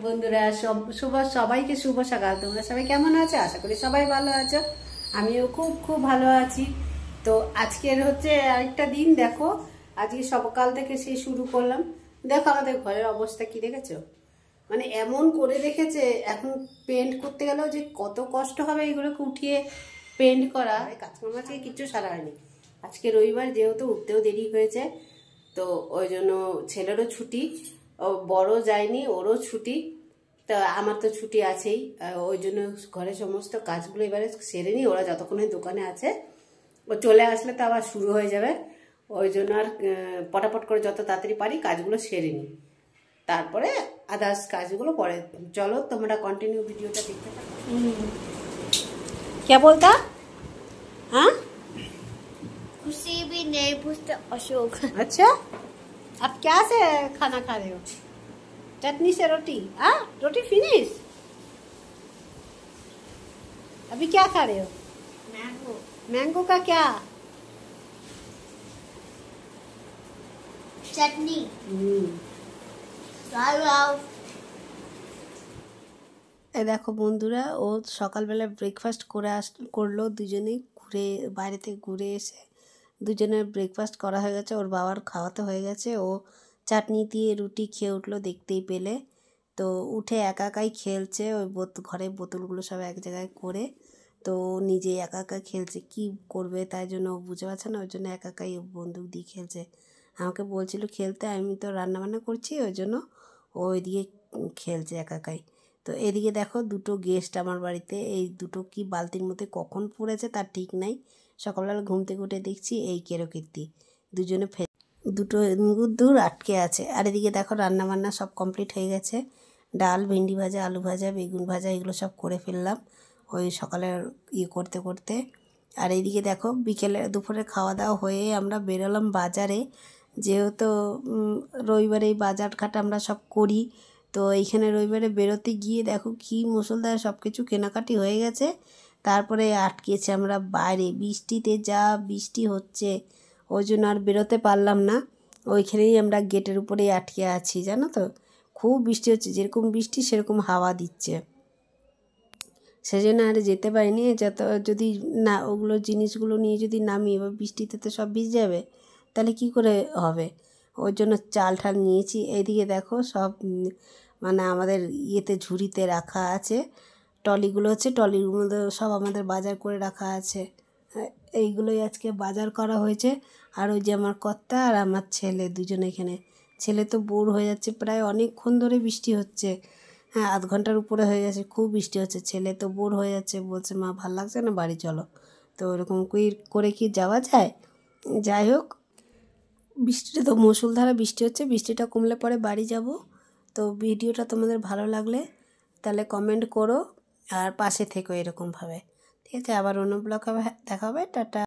বন্ধুরা সবাইকে শুভ সকাল। তোমরা সবাই কেমন আছো? আশা করি সবাই ভালো আছো। আমিও খুব খুব ভালো আছি। তো আজকের হচ্ছে আরেকটা দিন। দেখো আজকে সকাল থেকে সেই শুরু করলাম। দেখো আমাদের ঘরের অবস্থা কি দেখেছো? মানে এমন করে রেখেছে, এখন পেন্ট করতে গেলেও যে কত কষ্ট হবে এগুলোকে উঠিয়ে পেন্ট করা। কাজকর্ম আজকে কিচ্ছু সারা হয়নি। আজকে রবিবার, যেহেতু উঠতেও দেরি হয়েছে, তো ওই জন্য ছেলেরও ছুটি, ও বড় যায়নি, ওরও ছুটি, তা আমার তো ছুটি আছেই। ওই জন্য ঘরে সমস্ত কাজগুলো এবারে সেরে নিই। ওরা যতক্ষণে দোকানে আছে, ও চলে আসলে তো আবার শুরু হয়ে যাবে। ওই জন্য আর পটাপট করে যত তাড়াতাড়ি পারি কাজগুলো সেরে নিই, তারপরে আদার্স কাজগুলো পরে। চলো তোমরা কন্টিনিউ ভিডিওটা দেখতে থাকো। क्या बोलता? हाँ, खुशी भी नहीं पूछते अशोक। अच्छा, अब क्या से खाना खा रहे हो? चटनी से रोटी? हाँ, रोटी फिनिश। अभी क्या खा रहे हो? मैंगो। मैंगो का क्या? चटनी। এ দেখো বন্ধুরা, ও সকালবেলা ব্রেকফাস্ট করলো। দুজনেই বাইরে থেকে ঘুরে এসে দুজনের ব্রেকফাস্ট করা হয়ে গেছে। ওর বাবার খাওয়াতে হয়ে গেছে। ও চাটনি দিয়ে রুটি খেয়ে উঠলো দেখতেই পেলে। তো উঠে একা একাই খেলছে। ওই ঘরের বোতলগুলো সব এক জায়গায় করে, তো নিজে একা একা খেলছে। কি করবে, তাই জন্য ও বুঝতে পারছে না, ওই জন্য একা একাই বন্দুক দিয়ে খেলছে। আমাকে বলছিল খেলতে, আমি তো রান্নাবান্না করছি, ওই জন্য ও ওইদিকে খেলছে একা একাই। তো এদিকে দেখো দুটো গেস্ট আমার বাড়িতে। এই দুটো কি বালতির মধ্যে কখন পড়েছে তার ঠিক নাই। সকালবেলা ঘুম থেকে উঠে দেখছি এই কেরোকীর্তি, দুজনে দুটো দূর আটকে আছে। আর এদিকে দেখো রান্নাবান্না সব কমপ্লিট হয়ে গেছে। ডাল, ভেন্ডি ভাজা, আলু ভাজা, বেগুন ভাজা এগুলো সব করে ফেললাম ওই সকালের করতে করতে। আর এইদিকে দেখো দুপুরে খাওয়া দাওয়া হয়ে আমরা বেরোলাম বাজারে। যেহেতু রবিবারে এই বাজার ঘাট আমরা সব করি, তো এইখানে রবিবারে বেরোতে গিয়ে দেখো কি মুষলধারে সব কিছু কেনাকাটি হয়ে গেছে। তারপরে আটকেছে আমরা বাইরে, বৃষ্টিতে যা বৃষ্টি হচ্ছে, ওই জন্য আর বেরোতে পারলাম না। ওইখানেই আমরা গেটের উপরেই আটকে আছি, জানো তো। খুব বৃষ্টি হচ্ছে, যেরকম বৃষ্টি সেরকম হাওয়া দিচ্ছে, সেজন্য আর যেতে পারিনি। যদি না ওগুলো জিনিসগুলো নিয়ে যদি নামি, এবার বৃষ্টিতে তো সব ভিজে যাবে, তাহলে কি করে হবে। ওই জন্য চাল ঠাল নিয়েছি। এইদিকে দেখো সব মানে আমাদের ঝুড়িতে রাখা আছে। টলিগুলো হচ্ছে, টলির মধ্যে সব আমাদের বাজার করে রাখা আছে। এইগুলোই আজকে বাজার করা হয়েছে। আর ওই যে আমার কর্তা আর আমার ছেলে দুজনে এখানে। ছেলে তো বোর হয়ে যাচ্ছে, প্রায় অনেকক্ষণ ধরে বৃষ্টি হচ্ছে। হ্যাঁ, আধ ঘন্টার উপরে হয়ে গেছে, খুব বৃষ্টি হচ্ছে। ছেলে তো বোর হয়ে যাচ্ছে, বলছে মা ভাল লাগছে না, বাড়ি চলো। তো ওরকম করে কি যাওয়া যায়? যাই হোক, বৃষ্টিটা তো মুষলধারে বৃষ্টি হচ্ছে, বৃষ্টিটা কমলে পরে বাড়ি যাব। তো ভিডিওটা তোমাদের ভালো লাগলে তাহলে কমেন্ট করো আর পাশে থেকো এরকমভাবে। ঠিক আছে, আবার অন্য ব্লগে দেখা হবে। টাটা।